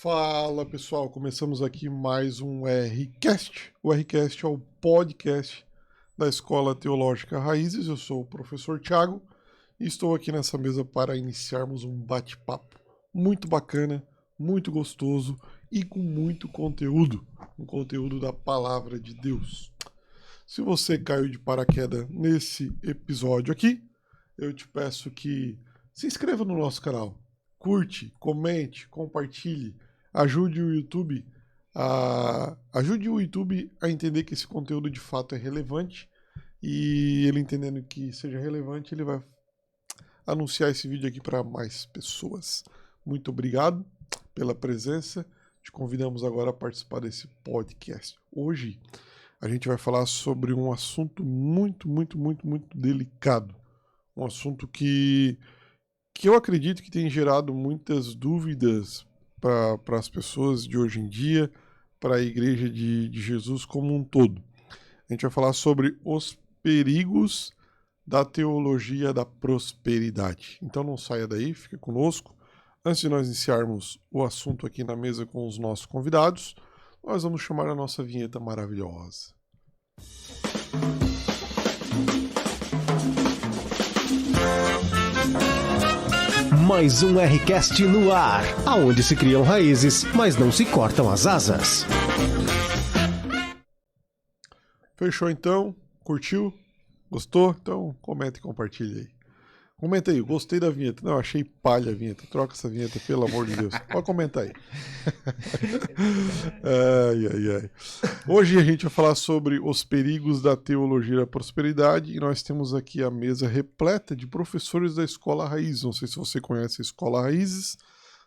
Fala pessoal, começamos aqui mais um Rcast. O Rcast é o podcast da Escola Teológica Raízes. Eu sou o professor Thiago e estou aqui nessa mesa para iniciarmos um bate-papo muito bacana, muito gostoso e com muito conteúdo, um conteúdo da Palavra de Deus. Se você caiu de paraquedas nesse episódio aqui, eu te peço que se inscreva no nosso canal. Curte, comente, compartilhe, ajude o YouTube a entender que esse conteúdo de fato é relevante e ele entendendo que seja relevante, ele vai anunciar esse vídeo aqui para mais pessoas. Muito obrigado pela presença. Te convidamos agora a participar desse podcast. Hoje a gente vai falar sobre um assunto muito delicado. Um assunto que eu acredito que tem gerado muitas dúvidas para as pessoas de hoje em dia, para a Igreja de Jesus como um todo. A gente vai falar sobre os perigos da teologia da prosperidade. Então não saia daí, fique conosco. Antes de nós iniciarmos o assunto aqui na mesa com os nossos convidados, nós vamos chamar a nossa vinheta maravilhosa. Mais um Rcast no ar, aonde se criam raízes, mas não se cortam as asas. Fechou então? Curtiu? Gostou? Então comenta e compartilha aí. Comenta aí, gostei da vinheta. Não, achei palha a vinheta. Troca essa vinheta, pelo amor de Deus. Pode comentar aí. Ai. Hoje a gente vai falar sobre os perigos da teologia da prosperidade e nós temos aqui a mesa repleta de professores da Escola Raízes. Não sei se você conhece a Escola Raízes.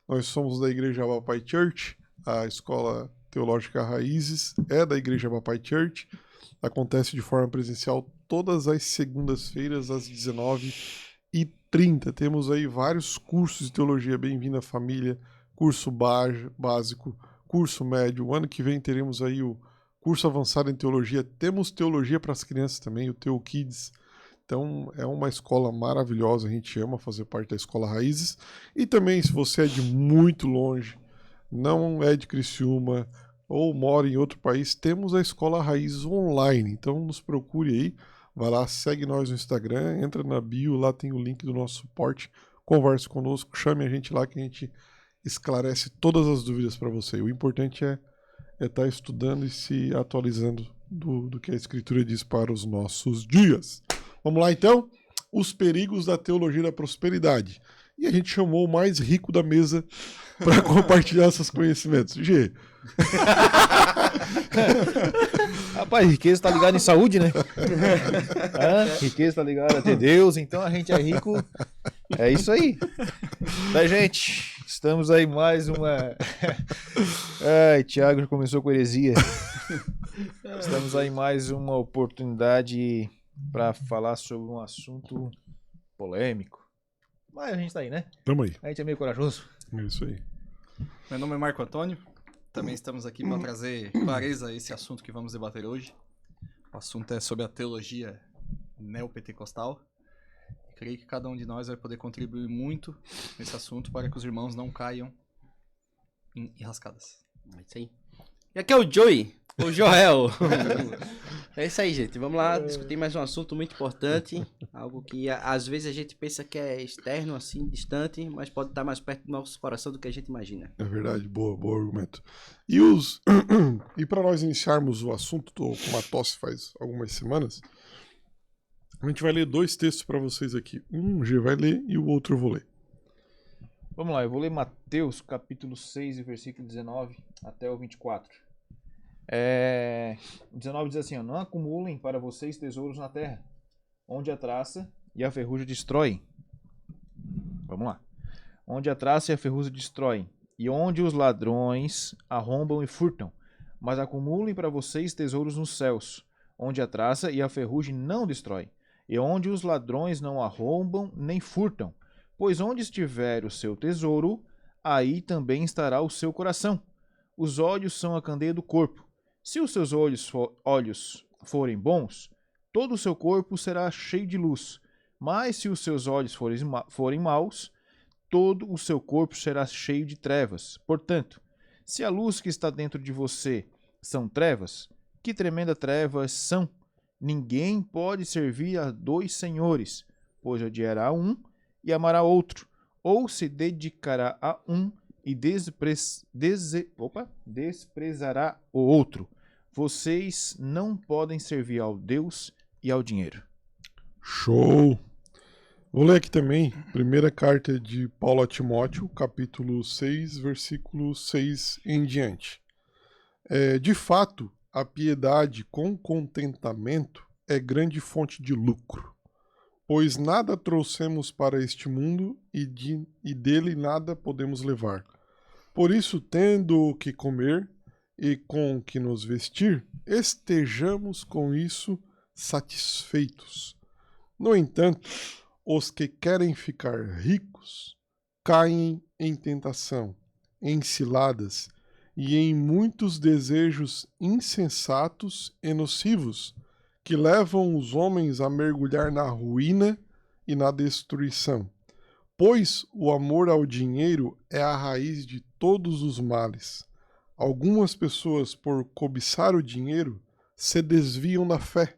Nós somos da Igreja Bapai Church. A Escola Teológica Raízes é da Igreja Bapai Church. Acontece de forma presencial todas as segundas-feiras às 19h30. Temos aí vários cursos de teologia. Bem-vindo à família, curso básico, curso médio. O ano que vem teremos aí o curso avançado em teologia. Temos teologia para as crianças também, o Teo Kids. Então é uma escola maravilhosa, a gente ama fazer parte da Escola Raízes. E também, se você é de muito longe, não é de Criciúma ou mora em outro país, temos a Escola Raízes online. Então nos procure aí. Vai lá, segue nós no Instagram, entra na bio, lá tem o link do nosso suporte, converse conosco, chame a gente lá que a gente esclarece todas as dúvidas para você. O importante é estar estudando e se atualizando do que a Escritura diz para os nossos dias. Vamos lá então? Os perigos da teologia da prosperidade. E a gente chamou o mais rico da mesa para compartilhar seus conhecimentos. G. Rapaz, riqueza tá ligada em saúde, né? Riqueza tá ligada a ter Deus, então a gente é rico. É isso aí. Tá, gente? Estamos aí mais uma... Ai, Thiago já começou com heresia. Estamos aí mais uma oportunidade para falar sobre um assunto polêmico. Mas a gente tá aí, né? Tamo aí. A gente é meio corajoso. É isso aí. Meu nome é Marco Antônio. Também estamos aqui para trazer clareza a esse assunto que vamos debater hoje. O assunto é sobre a teologia neopentecostal. Creio que cada um de nós vai poder contribuir muito nesse assunto para que os irmãos não caiam em enrascadas. É isso aí. E aqui é o Joey, o Joel. É isso aí, gente. Vamos lá discutir mais um assunto muito importante. Algo que às vezes a gente pensa que é externo, assim, distante, mas pode estar mais perto do nosso coração do que a gente imagina. É verdade, bom argumento. E para nós iniciarmos o assunto, tô com uma tosse faz algumas semanas, a gente vai ler dois textos para vocês aqui. Um G vai ler e o outro eu vou ler. Vamos lá, eu vou ler Mateus capítulo 6, versículo 19 até o 24. 19 diz assim, ó, não acumulem para vocês tesouros na terra, onde a traça e a ferrugem destroem. Vamos lá. Onde a traça e a ferrugem destroem, e onde os ladrões arrombam e furtam. Mas acumulem para vocês tesouros nos céus, onde a traça e a ferrugem não destroem, e onde os ladrões não arrombam nem furtam. Pois onde estiver o seu tesouro, aí também estará o seu coração. Os olhos são a candeia do corpo. Se os seus olhos forem bons, todo o seu corpo será cheio de luz. Mas se os seus olhos forem maus, todo o seu corpo será cheio de trevas. Portanto, Se a luz que está dentro de você são trevas, que tremenda trevas são! Ninguém pode servir a 2 senhores, pois odiará um e amará outro, ou se dedicará a um e desprezará o outro. Vocês não podem servir ao Deus e ao dinheiro. Show! Vou ler aqui também, primeira carta de Paulo a Timóteo, capítulo 6, versículo 6 em diante. De fato, a piedade com contentamento é grande fonte de lucro, pois nada trouxemos para este mundo e dele nada podemos levar. Por isso, tendo o que comer e com o que nos vestir, estejamos com isso satisfeitos. No entanto, os que querem ficar ricos caem em tentação, em ciladas e em muitos desejos insensatos e nocivos, que levam os homens a mergulhar na ruína e na destruição. Pois o amor ao dinheiro é a raiz de todos os males. Algumas pessoas, por cobiçar o dinheiro, se desviam da fé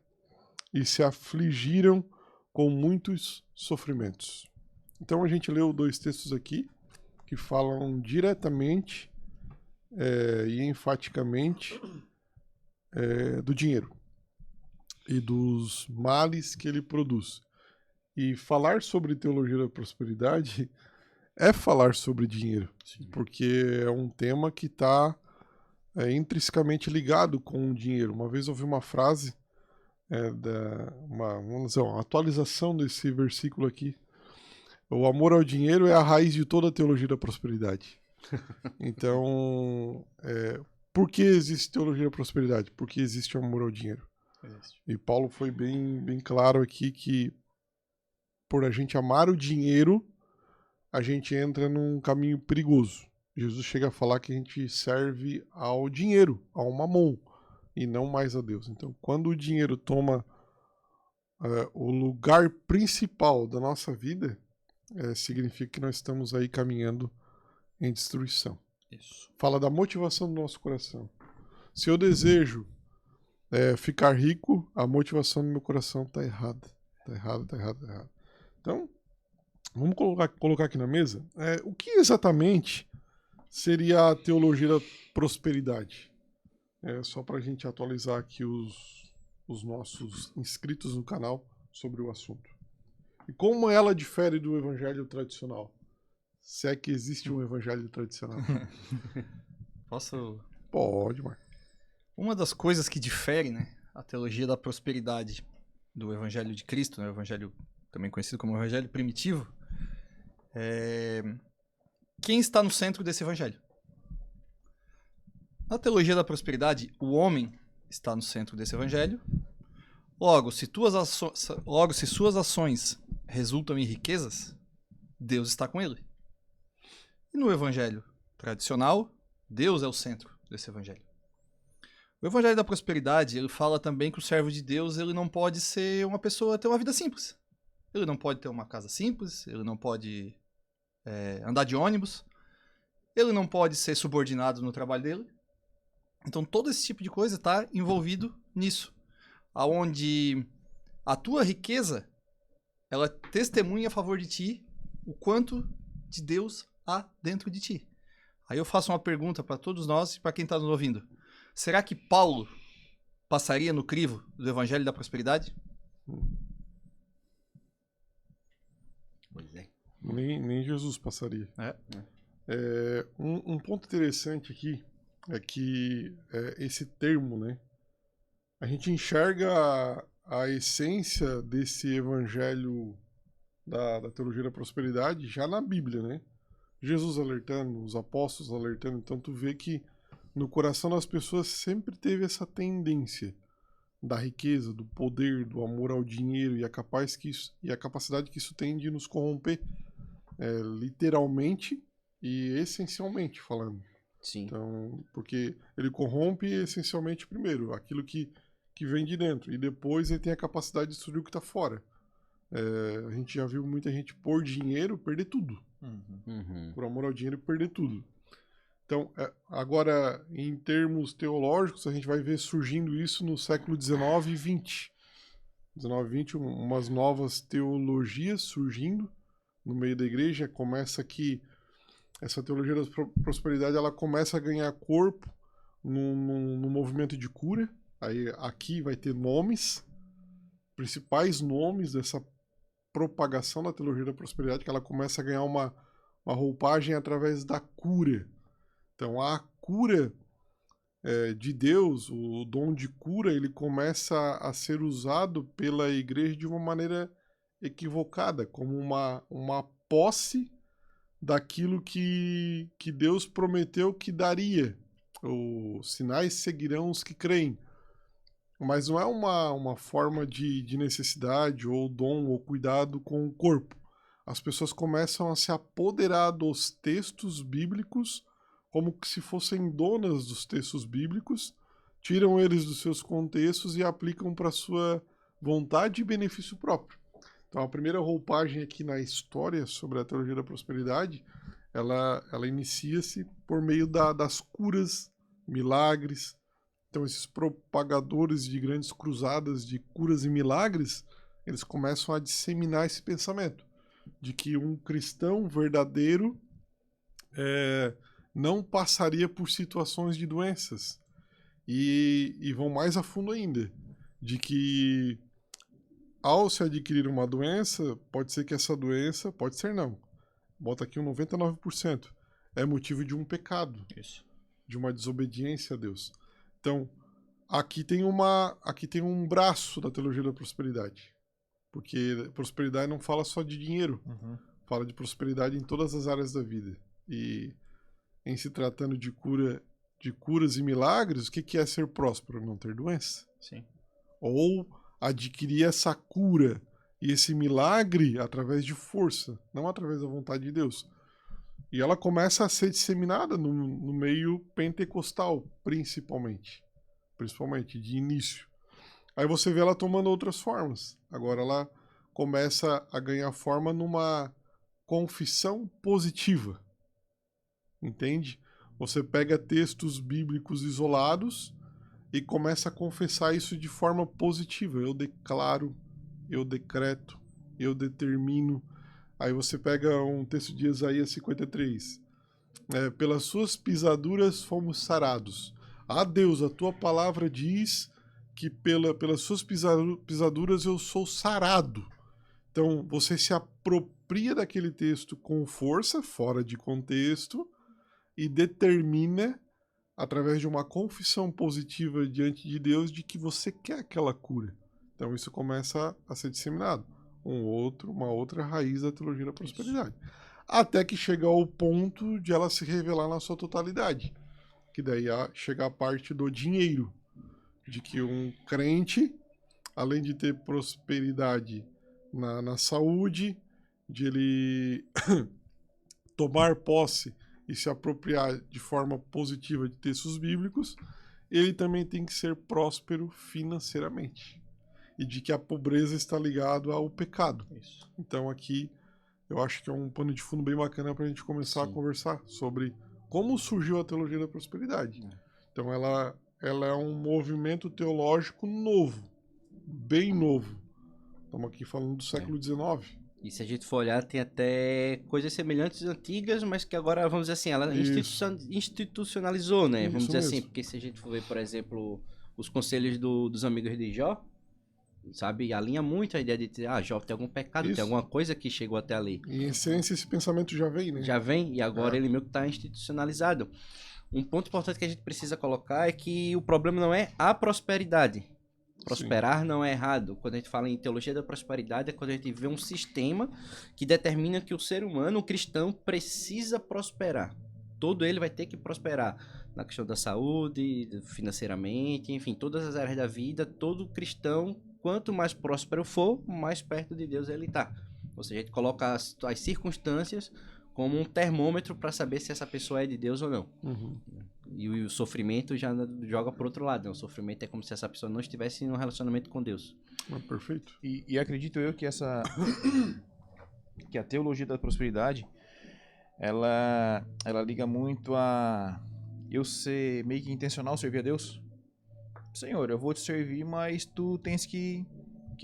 e se afligiram com muitos sofrimentos. Então a gente leu 2 textos aqui que falam diretamente e enfaticamente do dinheiro e dos males que ele produz. E falar sobre teologia da prosperidade é falar sobre dinheiro, porque é um tema que está intrinsecamente ligado com o dinheiro. Uma vez eu ouvi uma frase, vamos dizer, uma atualização desse versículo aqui. O amor ao dinheiro é a raiz de toda a teologia da prosperidade. Então, por que existe teologia da prosperidade? Porque existe amor ao dinheiro. E Paulo foi bem claro aqui que por a gente amar o dinheiro, a gente entra num caminho perigoso. Jesus chega a falar que a gente serve ao dinheiro, ao mamon, e não mais a Deus. Então, quando o dinheiro toma o lugar principal da nossa vida, significa que nós estamos aí caminhando em destruição. Isso. Fala da motivação do nosso coração. Se eu desejo ficar rico, a motivação do meu coração está errada. Está errada. Então, vamos colocar aqui na mesa o que exatamente seria a teologia da prosperidade. Só para a gente atualizar aqui os nossos inscritos no canal sobre o assunto. E como ela difere do evangelho tradicional? Se é que existe um evangelho tradicional. Posso? Pode, Marco. Uma das coisas que difere, né, a teologia da prosperidade do evangelho de Cristo, né, o evangelho também conhecido como evangelho primitivo, quem está no centro desse evangelho? Na teologia da prosperidade, o homem está no centro desse evangelho. Logo, se suas ações resultam em riquezas, Deus está com ele. E no evangelho tradicional, Deus é o centro desse evangelho. O evangelho da prosperidade, ele fala também que o servo de Deus, ele não pode ser uma pessoa, ter uma vida simples. Ele não pode ter uma casa simples, ele não pode andar de ônibus, ele não pode ser subordinado no trabalho dele. Então todo esse tipo de coisa está envolvido nisso. Aonde a tua riqueza, ela testemunha a favor de ti o quanto de Deus há dentro de ti. Aí eu faço uma pergunta para todos nós e para quem está nos ouvindo. Será que Paulo passaria no crivo do evangelho da prosperidade? Pois é. Nem Jesus passaria. Um ponto interessante aqui é que esse termo, né? A gente enxerga a essência desse evangelho da teologia da prosperidade já na Bíblia, né? Jesus alertando, os apóstolos alertando, então tu vê que no coração das pessoas sempre teve essa tendência da riqueza, do poder, do amor ao dinheiro e a capacidade que isso tem de nos corromper, literalmente e essencialmente falando. Sim. Então, porque ele corrompe essencialmente primeiro aquilo que vem de dentro e depois ele tem a capacidade de destruir o que está fora. A gente já viu muita gente por dinheiro perder tudo. Uhum. Por amor ao dinheiro perder tudo. Então, agora, em termos teológicos, a gente vai ver surgindo isso no século XIX e XX. 19 e 20, umas novas teologias surgindo no meio da igreja. Começa que essa teologia da prosperidade ela começa a ganhar corpo no movimento de cura. Aí aqui vai ter nomes, principais nomes dessa propagação da teologia da prosperidade, que ela começa a ganhar uma roupagem através da cura. Então a cura de Deus, o dom de cura, ele começa a ser usado pela igreja de uma maneira equivocada, como uma posse daquilo que Deus prometeu que daria. Os sinais seguirão os que creem. Mas não é uma forma de necessidade, ou dom, ou cuidado com o corpo. As pessoas começam a se apoderar dos textos bíblicos como se fossem donas dos textos bíblicos, tiram eles dos seus contextos e aplicam para sua vontade e benefício próprio. Então a primeira roupagem aqui na história sobre a teologia da prosperidade, ela inicia-se por meio das curas, milagres. Então esses propagadores de grandes cruzadas de curas e milagres, eles começam a disseminar esse pensamento de que um cristão verdadeiro não passaria por situações de doenças. E vão mais a fundo ainda, de que ao se adquirir uma doença, pode ser que essa doença, pode ser não, bota aqui um 99%, é motivo de um pecado, Isso. de uma desobediência a Deus. Então, aqui tem um braço da teologia da prosperidade, porque prosperidade não fala só de dinheiro, fala de prosperidade em todas as áreas da vida. E em se tratando de curas e milagres, o que é ser próspero? Não ter doença. Sim. Ou adquirir essa cura e esse milagre através de força, não através da vontade de Deus. E ela começa a ser disseminada no meio pentecostal, principalmente de início. Aí você vê ela tomando outras formas. Agora ela começa a ganhar forma numa confissão positiva. Entende? Você pega textos bíblicos isolados e começa a confessar isso de forma positiva. Eu declaro, eu decreto, eu determino. Aí você pega um texto de Isaías 53. Pelas suas pisaduras fomos sarados. Ah, Deus, a tua palavra diz que pelas suas pisaduras eu sou sarado. Então você se apropria daquele texto com força, fora de contexto, e determina, através de uma confissão positiva diante de Deus, de que você quer aquela cura. Então isso começa a ser disseminado. Uma outra raiz da teologia da prosperidade. Isso. Até que chega ao ponto de ela se revelar na sua totalidade. Que daí chega a parte do dinheiro. De que um crente, além de ter prosperidade na saúde, de ele tomar posse e se apropriar de forma positiva de textos bíblicos, ele também tem que ser próspero financeiramente. E de que a pobreza está ligada ao pecado. Isso. Então aqui eu acho que é um pano de fundo bem bacana para a gente começar a conversar sobre como surgiu a teologia da prosperidade. Então ela é um movimento teológico novo, bem novo. Estamos aqui falando do século XIX. E se a gente for olhar, tem até coisas semelhantes antigas, mas que agora, vamos dizer assim, ela institucionalizou, né? Vamos dizer assim, porque se a gente for ver, por exemplo, os conselhos dos amigos de Jó, sabe? Alinha muito a ideia de Jó tem algum pecado, tem alguma coisa que chegou até ali. E em essência esse pensamento já vem, né? Já vem, e agora ele meio que está institucionalizado. Um ponto importante que a gente precisa colocar é que o problema não é a prosperidade. Prosperar Sim. não é errado. Quando a gente fala em teologia da prosperidade, é quando a gente vê um sistema que determina que o ser humano, o cristão, precisa prosperar. Todo ele vai ter que prosperar. Na questão da saúde, financeiramente, enfim, todas as áreas da vida, todo cristão, quanto mais próspero for, mais perto de Deus ele está. Ou seja, a gente coloca as circunstâncias como um termômetro para saber se essa pessoa é de Deus ou não. E o sofrimento já joga pro outro lado, né? O sofrimento é como se essa pessoa não estivesse em um relacionamento com Deus. E acredito eu que que a teologia da prosperidade, ela liga muito a eu ser meio que intencional servir a Deus. Senhor, eu vou te servir, mas tu tens que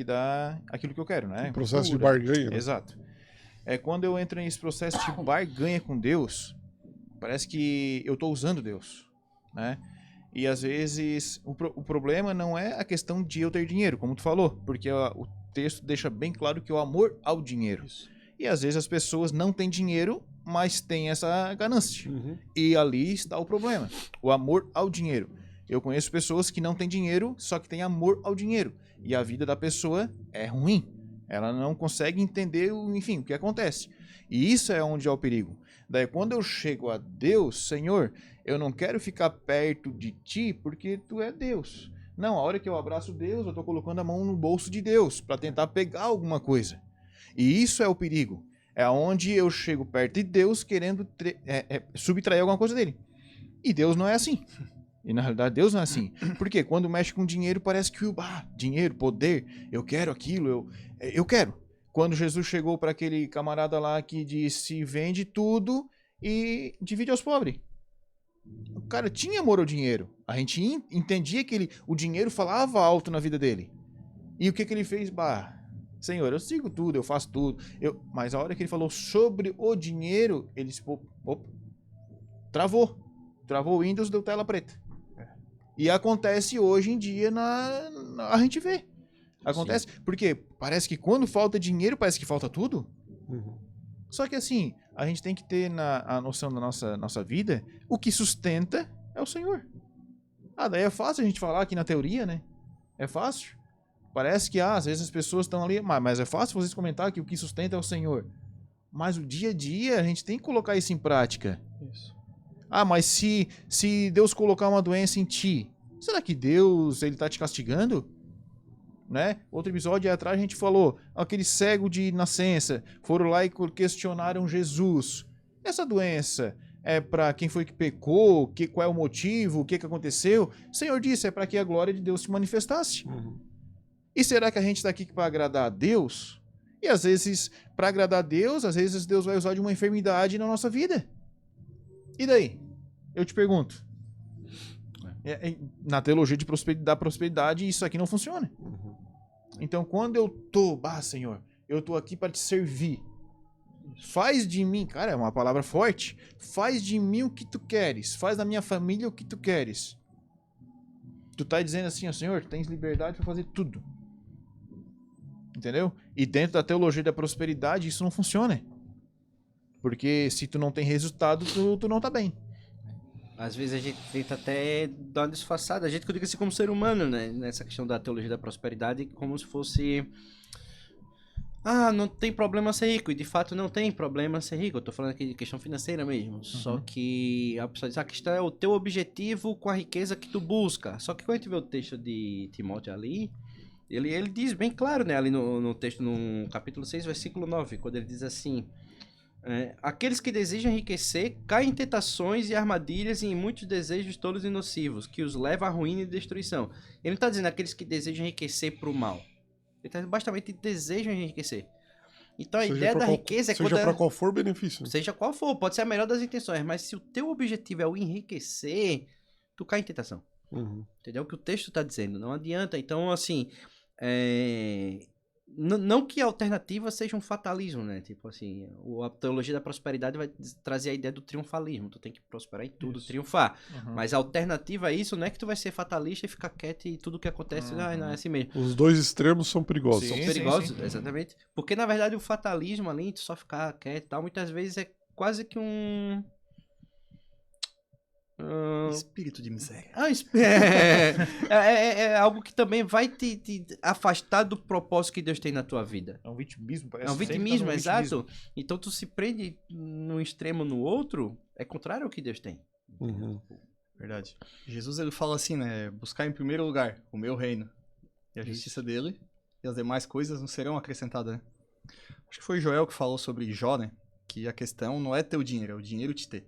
dar aquilo que eu quero, né? Um processo de Cultura. barganha, né? Exato. Quando eu entro nesse processo de barganha com Deus, parece que eu estou usando Deus, né? E às vezes o problema não é a questão de eu ter dinheiro, como tu falou, porque o texto deixa bem claro que é o amor ao dinheiro. E às vezes as pessoas não têm dinheiro, mas têm essa ganância. Uhum. E ali está o problema, o amor ao dinheiro. Eu conheço pessoas que não têm dinheiro, só que têm amor ao dinheiro. E a vida da pessoa é ruim. Ela não consegue entender, enfim, o que acontece. E isso é onde é o perigo. Daí quando eu chego a Deus, Senhor, eu não quero ficar perto de ti porque tu é Deus. Não, a hora que eu abraço Deus, eu estou colocando a mão no bolso de Deus para tentar pegar alguma coisa. E isso é o perigo. É onde eu chego perto de Deus querendo subtrair alguma coisa dele. E Deus não é assim. E na realidade Deus não é assim. Porque quando mexe com dinheiro parece que dinheiro, poder, eu quero aquilo, eu quero. Quando Jesus chegou para aquele camarada lá que disse vende tudo e divide aos pobres. O cara tinha amor ao dinheiro. A gente entendia que o dinheiro falava alto na vida dele. E o que ele fez? Senhor, eu sigo tudo, eu faço tudo. Mas a hora que ele falou sobre o dinheiro, ele se travou. Travou o Windows, deu tela preta. E acontece hoje em dia, a gente vê. Acontece, porque parece que quando falta dinheiro, parece que falta tudo. Uhum. Só que assim, a gente tem que ter a noção da nossa vida, o que sustenta é o Senhor. Daí é fácil a gente falar aqui na teoria, né? É fácil. Parece que às vezes as pessoas estão ali, mas é fácil vocês comentar que o que sustenta é o Senhor. Mas o dia a dia, a gente tem que colocar isso em prática. Isso. Mas se Deus colocar uma doença em ti, será que Deus ele tá te castigando? Né? Outro episódio atrás a gente falou, aquele cego de nascença, foram lá e questionaram Jesus. Essa doença é para quem foi que pecou? Qual é o motivo? O que aconteceu? O Senhor disse, é para que a glória de Deus se manifestasse. Uhum. E será que a gente está aqui para agradar a Deus? E às vezes, para agradar a Deus, às vezes Deus vai usar de uma enfermidade na nossa vida. E daí? Eu te pergunto. Na teologia da prosperidade, isso aqui não funciona. Uhum. Então, quando eu tô, Senhor, eu tô aqui para te servir. Faz de mim, cara, é uma palavra forte. Faz de mim o que tu queres. Faz da minha família o que tu queres. Tu tá dizendo assim, Senhor, tu tens liberdade para fazer tudo. Entendeu? E dentro da teologia da prosperidade, isso não funciona. Porque se tu não tem resultado, tu não tá bem. Às vezes a gente tenta até dar uma disfarçada, a gente que eu digo assim como ser humano, né? Nessa questão da teologia da prosperidade, como se fosse... não tem problema ser rico. E de fato não tem problema ser rico. Eu tô falando aqui de questão financeira mesmo. Uhum. Só que a pessoa diz, a questão é o teu objetivo com a riqueza que tu busca. Só que quando a gente vê o texto de Timóteo ali, ele diz bem claro, né? Ali no texto, no capítulo 6, versículo 9, quando ele diz assim... aqueles que desejam enriquecer caem em tentações e armadilhas e em muitos desejos tolos e nocivos, que os levam à ruína e destruição. Ele não está dizendo aqueles que desejam enriquecer para o mal. Ele está basicamente desejam enriquecer. Então a ideia da riqueza é seja para qual for o benefício. Seja qual for, pode ser a melhor das intenções, mas se o teu objetivo é o enriquecer, tu cai em tentação. Uhum. Entendeu? O que o texto está dizendo. Não adianta. Então, assim... Não que a alternativa seja um fatalismo, né? Tipo assim, a teologia da prosperidade vai trazer a ideia do triunfalismo. Tu tem que prosperar em tudo, triunfar. Uhum. Mas a alternativa a isso não é que tu vai ser fatalista e ficar quieto e tudo que acontece não é assim mesmo. Os dois extremos são perigosos. São perigosos, sim. Exatamente. Porque, na verdade, o fatalismo ali, tu só ficar quieto e tal, muitas vezes é quase que um... espírito de miséria. É algo que também vai te afastar do propósito que Deus tem na tua vida. É um vitimismo, parece. É um vitimismo, exato. Então tu se prende num extremo no outro, é contrário ao que Deus tem. Uhum. Verdade. Jesus ele fala assim, né? Buscar em primeiro lugar o meu reino e a justiça dele, e as demais coisas não serão acrescentadas, né? Acho que foi Joel que falou sobre Jó, né? Que a questão não é ter o dinheiro, é o dinheiro te ter.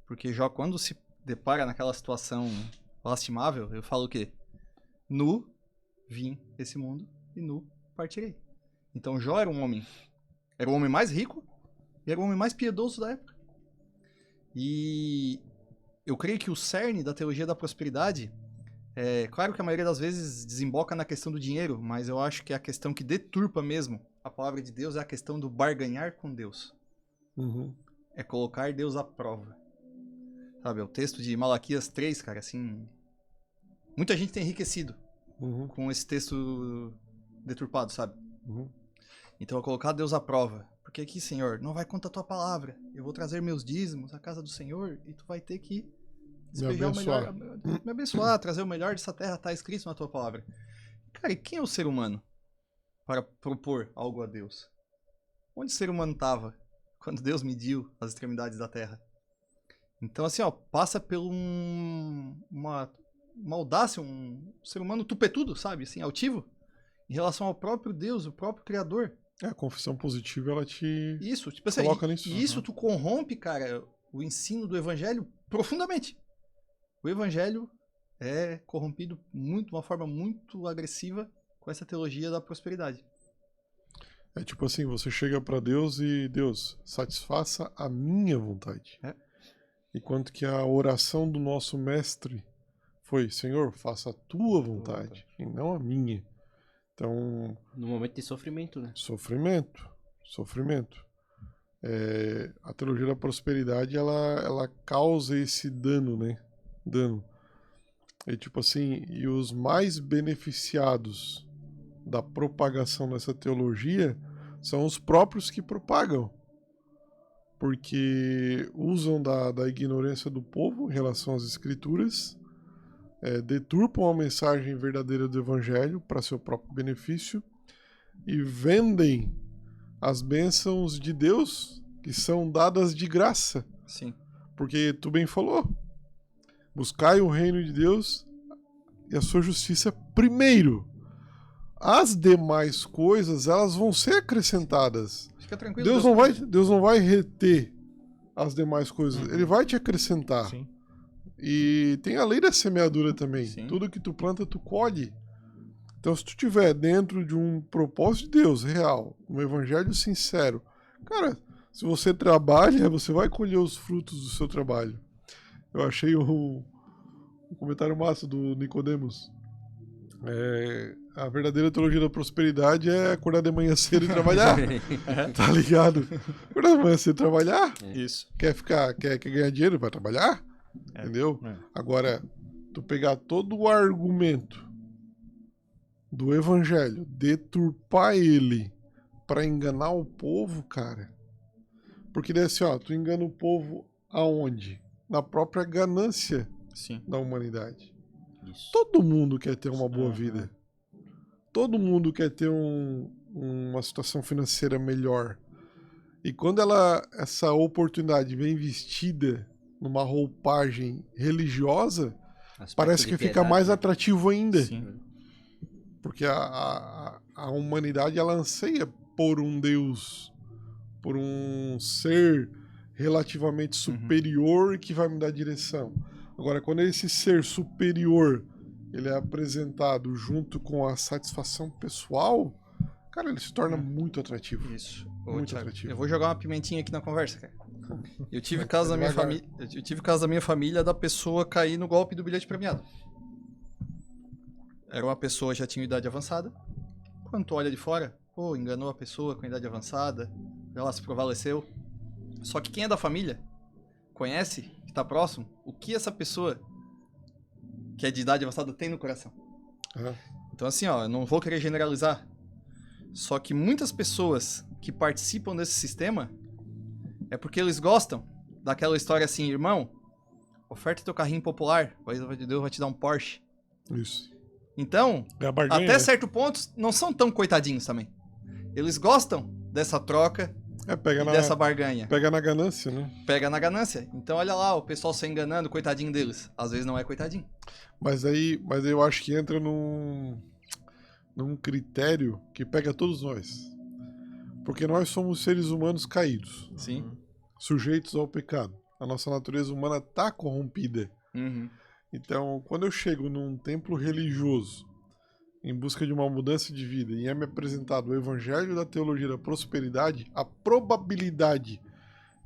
Porque Jó, quando se depara naquela situação lastimável, eu falo o quê? Nu vim esse mundo e nu partirei. Então Jó era o homem mais rico E era o homem mais piedoso da época. E eu creio que o cerne da teologia da prosperidade, claro que a maioria das vezes desemboca na questão do dinheiro, mas eu acho que a questão que deturpa mesmo a palavra de Deus é a questão do barganhar com Deus. Uhum. É colocar Deus à prova. Sabe, é o texto de Malaquias 3, cara, assim... Muita gente tem enriquecido Uhum. com esse texto deturpado, sabe? Uhum. Então, é colocar Deus à prova. Porque aqui, Senhor, não vai contra a tua palavra. Eu vou trazer meus dízimos à casa do Senhor e tu vai ter que despejar o melhor... Me abençoar, trazer o melhor dessa terra, tá escrito na tua palavra. Cara, e quem é o ser humano para propor algo a Deus? Onde o ser humano estava quando Deus mediu as extremidades da terra? Então, assim, ó, passa por uma audácia, um ser humano tupetudo, sabe? Assim, altivo, em relação ao próprio Deus, o próprio Criador. A confissão positiva, ela te Isso, tipo assim, coloca nisso. e isso tu corrompe, cara, o ensino do evangelho profundamente. O evangelho é corrompido de uma forma muito agressiva com essa teologia da prosperidade. É tipo assim, você chega pra Deus e Deus, satisfaça a minha vontade. Enquanto que a oração do nosso mestre foi, Senhor, faça a tua vontade e não a minha. Então, No momento de sofrimento, né? sofrimento. A teologia da prosperidade, ela causa esse dano, né? Dano. E tipo assim, e os mais beneficiados da propagação dessa teologia são os próprios que propagam. Porque usam da ignorância do povo em relação às escrituras, deturpam a mensagem verdadeira do evangelho para seu próprio benefício e vendem as bênçãos de Deus que são dadas de graça. Sim. Porque tu bem falou, buscai o reino de Deus e a sua justiça primeiro. As demais coisas, elas vão ser acrescentadas. Fica tranquilo. Deus não vai reter as demais coisas. Ele vai te acrescentar. Sim. E tem a lei da semeadura também. Sim. Tudo que tu planta, tu colhe. Então, se tu estiver dentro de um propósito de Deus real, um evangelho sincero, cara, se você trabalha, você vai colher os frutos do seu trabalho. Eu achei um comentário massa do Nicodemos. A verdadeira teologia da prosperidade é acordar de manhã cedo e trabalhar. Tá ligado? Acordar de manhã cedo e trabalhar. Isso. Quer ganhar dinheiro? Vai trabalhar. Entendeu? Agora, tu pegar todo o argumento do evangelho, deturpar ele pra enganar o povo, cara. Porque daí assim, ó, tu engana o povo aonde? Na própria ganância Sim. da humanidade. Isso. Todo mundo quer ter uma boa vida. Todo mundo quer ter uma situação financeira melhor. E quando essa oportunidade vem vestida numa roupagem religiosa, Aspecto parece de que fica piedade, mais né? atrativo ainda. Sim. Porque a humanidade, ela anseia por um Deus, por um ser relativamente superior que vai me dar direção. Agora, quando esse ser superior ele é apresentado junto com a satisfação pessoal, cara, ele se torna muito atrativo. Isso. Muito Thiago, atrativo. eu vou jogar uma pimentinha aqui na conversa, cara. Eu tive caso da minha família. Eu tive caso da minha família da pessoa cair no golpe do bilhete premiado. Era uma pessoa que já tinha idade avançada. Quando tu olha de fora, pô, enganou a pessoa com idade avançada, ela se prevaleceu. Só que quem é da família conhece, que tá próximo, o que essa pessoa que é de idade avançada tem no coração. Então assim, ó, eu não vou querer generalizar. Só que muitas pessoas que participam desse sistema é porque eles gostam daquela história assim, irmão, oferta teu carrinho popular, Deus vai te dar um Porsche. Isso. Então, É a barganha, até né? certo ponto, não são tão coitadinhos também. Eles gostam dessa troca e dessa barganha. Pega na ganância, né? Pega na ganância. Então olha lá, o pessoal se enganando, coitadinho deles. Às vezes não é coitadinho. Mas aí eu acho que entra num critério que pega todos nós. Porque nós somos seres humanos caídos, Sim. sujeitos ao pecado. A nossa natureza humana tá corrompida. Uhum. Então, quando eu chego num templo religioso em busca de uma mudança de vida e é me apresentado o evangelho da teologia da prosperidade, a probabilidade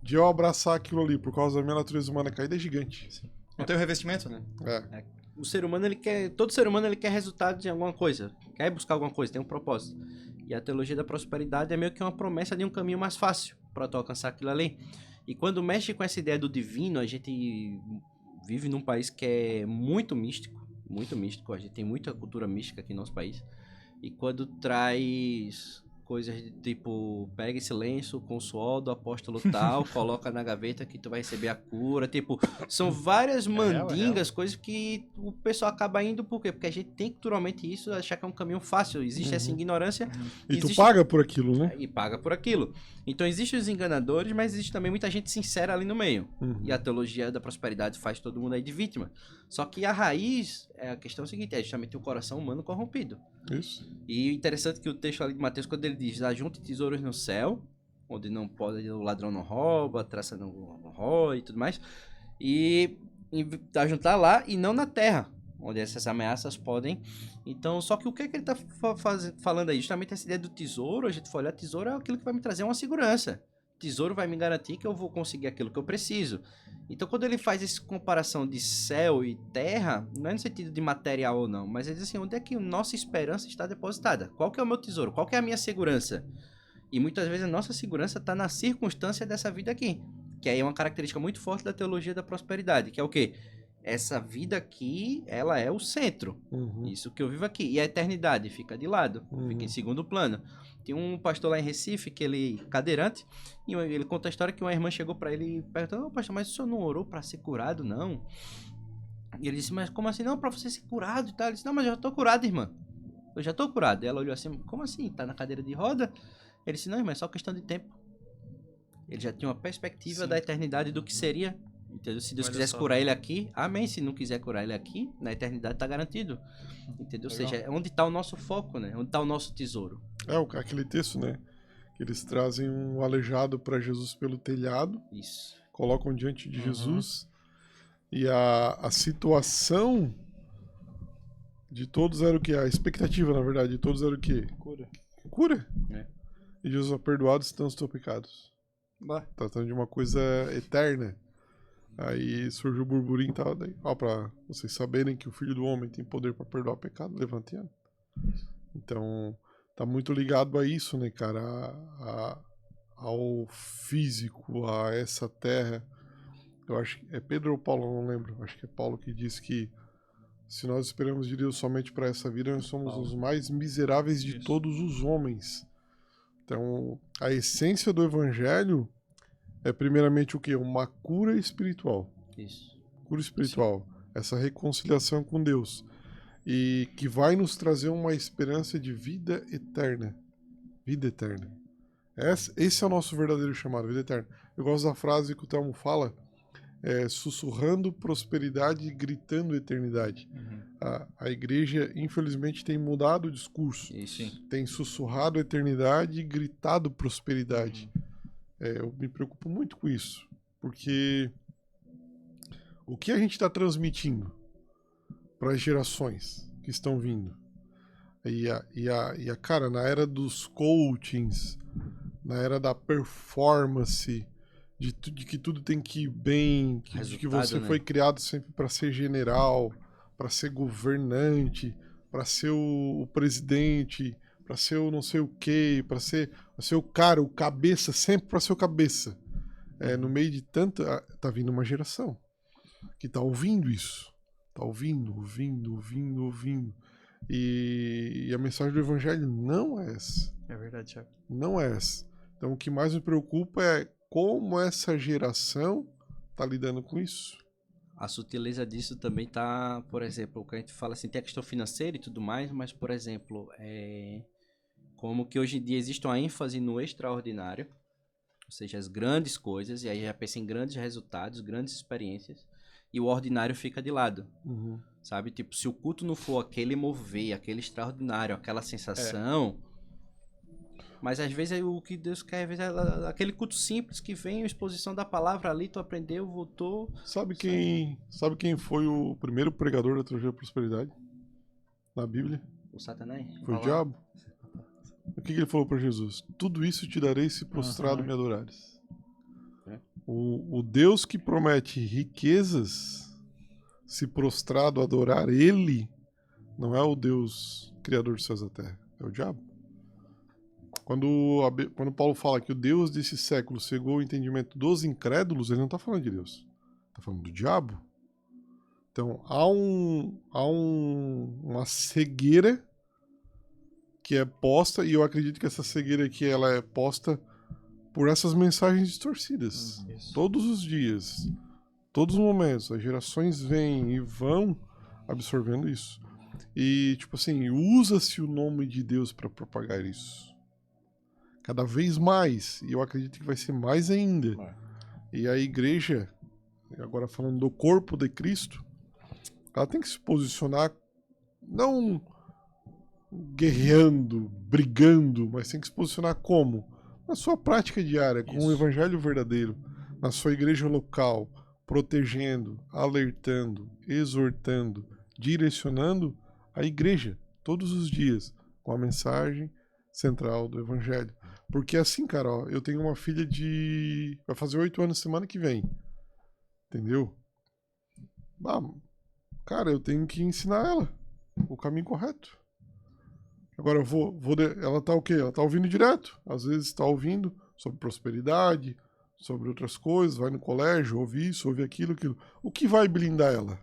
de eu abraçar aquilo ali por causa da minha natureza humana caída é gigante. Não tem o revestimento, né? É. O ser humano, todo ser humano ele quer resultado de alguma coisa, quer buscar alguma coisa, tem um propósito. E a teologia da prosperidade é meio que uma promessa de um caminho mais fácil para tu alcançar aquilo ali. E quando mexe com essa ideia do divino, a gente vive num país que é muito místico, a gente tem muita cultura mística aqui no nosso país. E quando traz coisas de tipo, pega esse lenço com o suor do apóstolo tal, coloca na gaveta que tu vai receber a cura, tipo, são várias mandingas, coisas que o pessoal acaba indo, por quê? Porque a gente tem culturalmente isso, achar que é um caminho fácil, existe essa ignorância. E tu paga por aquilo, né? E paga por aquilo. Então existem os enganadores, mas existe também muita gente sincera ali no meio. E a teologia da prosperidade faz todo mundo aí de vítima. Só que a raiz, a questão é a seguinte, é justamente o coração humano corrompido. Isso. E interessante que o texto ali de Mateus, quando ele diz, ajunte tesouros no céu, onde não pode, o ladrão não rouba, a traça não rói e tudo mais, e ajuntar lá e não na terra, onde essas ameaças podem. Então, só que o que ele está falando aí? Justamente essa ideia do tesouro, a gente for olhar, tesouro é aquilo que vai me trazer uma segurança. Tesouro vai me garantir que eu vou conseguir aquilo que eu preciso. Então, quando ele faz essa comparação de céu e terra, não é no sentido de material ou não, mas ele diz assim, onde é que a nossa esperança está depositada? Qual que é o meu tesouro? Qual que é a minha segurança? E muitas vezes a nossa segurança está na circunstância dessa vida aqui, que aí é uma característica muito forte da teologia da prosperidade, que é o quê? Essa vida aqui, ela é o centro. Isso que eu vivo aqui. E a eternidade fica de lado, fica em segundo plano. Tem um pastor lá em Recife, que ele cadeirante, e ele conta a história que uma irmã chegou pra ele e perguntou, oh, pastor, mas o senhor não orou pra ser curado, não? E ele disse, mas como assim? Não, pra você ser curado e tal. Ele disse, não, mas eu já tô curado, irmã. Eu já tô curado. E ela olhou assim, como assim? Tá na cadeira de roda? Ele disse, não, irmã, é só questão de tempo. Ele já tinha uma perspectiva da eternidade do que seria. Entendeu? Se Deus quisesse curar ele aqui, amém. Se não quiser curar ele aqui, na eternidade tá garantido. Entendeu? Ou seja, é onde tá o nosso foco, né? Onde tá o nosso tesouro. Aquele texto, né? Que eles trazem um aleijado para Jesus pelo telhado. Isso. Colocam diante de Jesus. E a situação de todos era o quê? A expectativa, na verdade, de todos era o quê? Cura. É. E Jesus, perdoados estão os teus pecados. Tratando de uma coisa eterna. Aí surgiu o burburinho e tal. Daí, pra vocês saberem que o Filho do Homem tem poder para perdoar pecado, levante a mão. Então, tá muito ligado a isso, né, cara? Ao físico, a essa terra. Eu acho que é Pedro ou Paulo, não lembro. Acho que é Paulo que diz que se nós esperamos de Deus somente para essa vida, nós somos os mais miseráveis de todos os homens. Então, a essência do evangelho é primeiramente o quê? Uma cura espiritual. Isso. Cura espiritual. Essa reconciliação com Deus. E que vai nos trazer uma esperança de vida eterna. Vida eterna. Esse é o nosso verdadeiro chamado, vida eterna. Eu gosto da frase que o Telmo fala, sussurrando prosperidade e gritando eternidade. A igreja, infelizmente, tem mudado o discurso. Isso. Tem sussurrado eternidade e gritado prosperidade. Eu me preocupo muito com isso, porque o que a gente está transmitindo para as gerações que estão vindo? Cara, na era dos coachings, na era da performance, de que tudo tem que ir bem, de que você foi criado sempre para ser general, para ser governante, para ser o presidente, para ser o não sei o que, para ser o cara, o cabeça, sempre para ser o cabeça. No meio de tanto, tá vindo uma geração que tá ouvindo isso. Tá ouvindo. E a mensagem do evangelho não é essa. É verdade, Thiago. Não é essa. Então o que mais me preocupa é como essa geração tá lidando com isso. A sutileza disso também tá, por exemplo, o que a gente fala assim, tem a questão financeira e tudo mais, mas, por exemplo, como que hoje em dia existe uma ênfase no extraordinário, ou seja, as grandes coisas, e aí já pensa em grandes resultados, grandes experiências, e o ordinário fica de lado, sabe? Tipo, se o culto não for aquele mover, aquele extraordinário, aquela sensação... Mas às vezes o que Deus quer, às vezes, é aquele culto simples que vem, a exposição da palavra ali, tu aprendeu, voltou. Sabe quem foi o primeiro pregador da teologia da prosperidade na Bíblia? O Satanás? Foi o diabo. O que ele falou para Jesus? Tudo isso te darei se prostrado me adorares. O Deus que promete riquezas, se prostrado adorar ele, não é o Deus criador dos céus e da terra, é o diabo. Quando Paulo fala que o Deus desse século cegou o entendimento dos incrédulos, ele não está falando de Deus, está falando do diabo. Então há uma cegueira que é posta, e eu acredito que essa cegueira aqui ela é posta por essas mensagens distorcidas. Todos os dias, todos os momentos, as gerações vêm e vão absorvendo isso. E, tipo assim, usa-se o nome de Deus para propagar isso. Cada vez mais, e eu acredito que vai ser mais ainda. E a igreja, agora falando do corpo de Cristo, ela tem que se posicionar, não guerreando, brigando, mas tem que se posicionar como? Na sua prática diária, com o evangelho verdadeiro, na sua igreja local, protegendo, alertando, exortando, direcionando a igreja todos os dias com a mensagem central do evangelho. Porque assim, cara, ó, eu tenho uma filha vai fazer 8 anos semana que vem. Entendeu? Cara, eu tenho que ensinar ela o caminho correto. Agora ela tá o quê? Ela tá ouvindo direto. Às vezes tá ouvindo sobre prosperidade, sobre outras coisas, vai no colégio, ouve isso, ouve aquilo. O que vai blindar ela?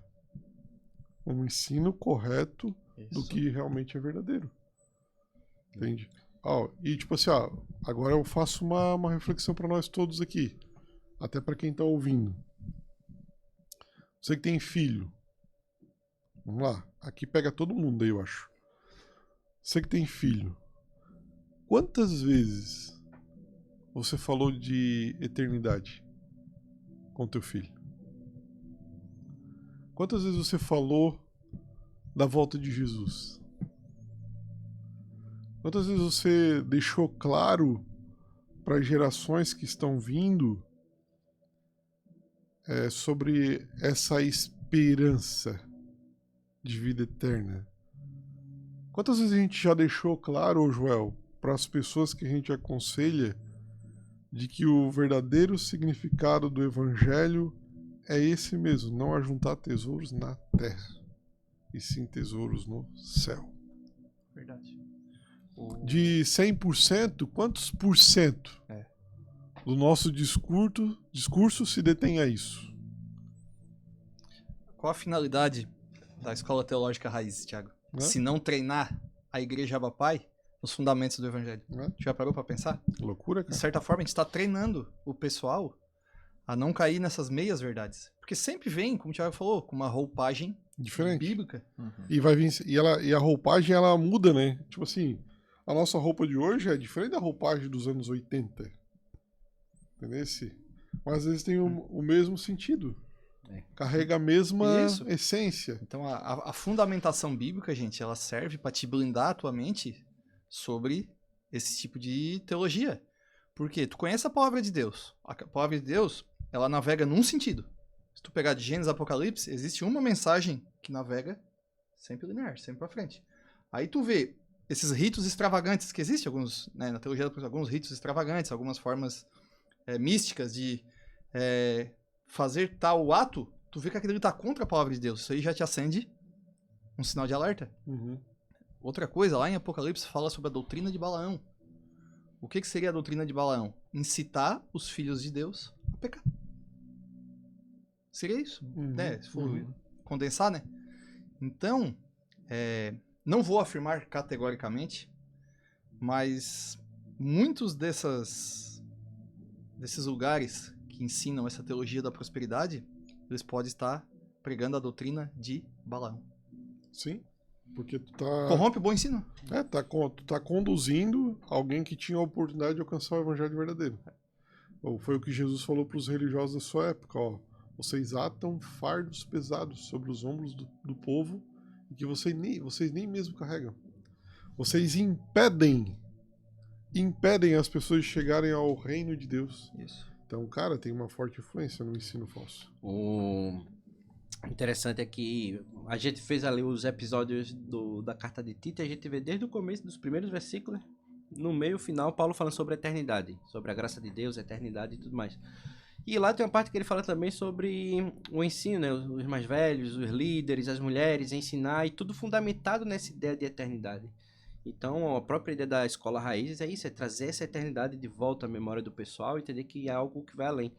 Um ensino correto do que realmente é verdadeiro. Entende? E tipo assim, agora eu faço uma reflexão para nós todos aqui. Até para quem tá ouvindo. Você que tem filho. Vamos lá. Aqui pega todo mundo aí, eu acho. Você que tem filho, quantas vezes você falou de eternidade com teu filho? Quantas vezes você falou da volta de Jesus? Quantas vezes você deixou claro para as gerações que estão vindo sobre essa esperança de vida eterna? Quantas vezes a gente já deixou claro, Joel, para as pessoas que a gente aconselha, de que o verdadeiro significado do evangelho é esse mesmo, não ajuntar tesouros na terra, e sim tesouros no céu. Verdade. De 100%, quantos por cento do nosso discurso se detém a isso? Qual a finalidade da Escola Teológica Raiz, Thiago? Se não treinar a igreja Abapai nos fundamentos do evangelho. Já parou pra pensar? Loucura, cara. De certa forma, a gente está treinando o pessoal a não cair nessas meias verdades. Porque sempre vem, como o Thiago falou, com uma roupagem diferente, bíblica. E vai vir, e a roupagem ela muda, né? Tipo assim, a nossa roupa de hoje é diferente da roupagem dos anos 80. Entendeu? Mas às vezes tem o mesmo sentido. Carrega a mesma essência. Então a fundamentação bíblica, gente, ela serve para te blindar a tua mente sobre esse tipo de teologia. Porque tu conhece a palavra de Deus. A palavra de Deus, ela navega num sentido. Se tu pegar de Gênesis a Apocalipse, existe uma mensagem que navega sempre linear, sempre para frente. Aí tu vê esses ritos extravagantes que existem, alguns, né, na teologia, alguns ritos extravagantes, algumas formas místicas de fazer tal ato, tu vê que aquilo está contra a palavra de Deus. Isso aí já te acende um sinal de alerta. Outra coisa, lá em Apocalipse fala sobre a doutrina de Balaão. O que seria a doutrina de Balaão? Incitar os filhos de Deus a pecar. Seria isso, né? Se for condensar, né? Então, não vou afirmar categoricamente, mas muitos desses lugares que ensinam essa teologia da prosperidade, eles podem estar pregando a doutrina de Balaão. Sim, porque tu tá... Corrompe o bom ensino. Tu tá conduzindo alguém que tinha a oportunidade de alcançar o evangelho verdadeiro. Ou foi o que Jesus falou para os religiosos da sua época, ó. Vocês atam fardos pesados sobre os ombros do povo e que vocês nem mesmo carregam. Vocês impedem as pessoas de chegarem ao reino de Deus. Isso. Então, cara, tem uma forte influência no ensino falso. O interessante é que a gente fez ali os episódios da carta de Tito e a gente vê desde o começo dos primeiros versículos, no meio, final, Paulo falando sobre a eternidade, sobre a graça de Deus, a eternidade e tudo mais. E lá tem uma parte que ele fala também sobre o ensino, né? Os mais velhos, os líderes, as mulheres, ensinar, e tudo fundamentado nessa ideia de eternidade. Então, a própria ideia da escola Raízes é isso, é trazer essa eternidade de volta à memória do pessoal e entender que é algo que vai além.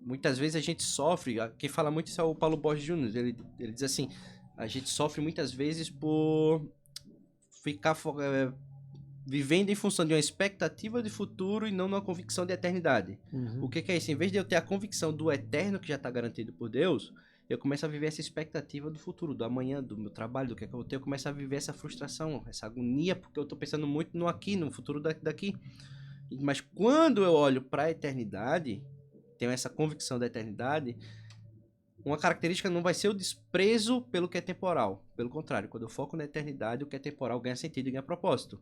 Muitas vezes a gente sofre, quem fala muito isso é o Paulo Borges Júnior, ele diz assim, a gente sofre muitas vezes por ficar vivendo em função de uma expectativa de futuro e não numa convicção de eternidade. O que é isso? Em vez de eu ter a convicção do eterno que já está garantido por Deus, eu começo a viver essa expectativa do futuro, do amanhã, do meu trabalho, do que é que eu vou ter. Eu começo a viver essa frustração, essa agonia, porque eu estou pensando muito no aqui, no futuro daqui. Mas quando eu olho para a eternidade, tenho essa convicção da eternidade, uma característica não vai ser o desprezo pelo que é temporal. Pelo contrário, quando eu foco na eternidade, o que é temporal ganha sentido e ganha propósito.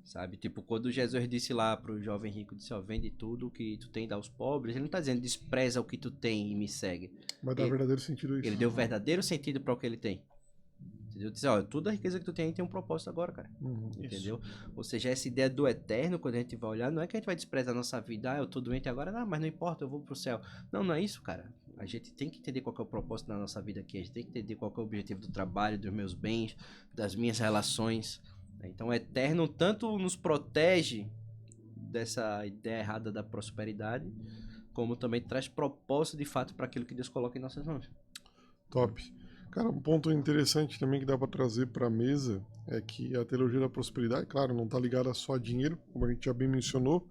Sabe? Tipo, quando Jesus disse lá pro jovem rico, disse, ó, vende tudo que tu tem e dá aos pobres, ele não tá dizendo, despreza o que tu tem e me segue. Mas dá verdadeiro sentido isso. Ele deu verdadeiro sentido para o que ele tem. Entendeu? Diz, ó, toda a riqueza que tu tem aí tem um propósito agora, cara. Entendeu? Ou seja, essa ideia do eterno, quando a gente vai olhar, não é que a gente vai desprezar a nossa vida, eu tô doente agora, não, mas não importa, eu vou pro céu. Não, não é isso, cara. A gente tem que entender qual que é o propósito da nossa vida aqui, a gente tem que entender qual que é o objetivo do trabalho, dos meus bens, das minhas relações. Então, o eterno tanto nos protege dessa ideia errada da prosperidade, como também traz propósito de fato para aquilo que Deus coloca em nossas mãos. Top. Cara, um ponto interessante também que dá para trazer para a mesa é que a teologia da prosperidade, claro, não está ligada só a dinheiro, como a gente já bem mencionou,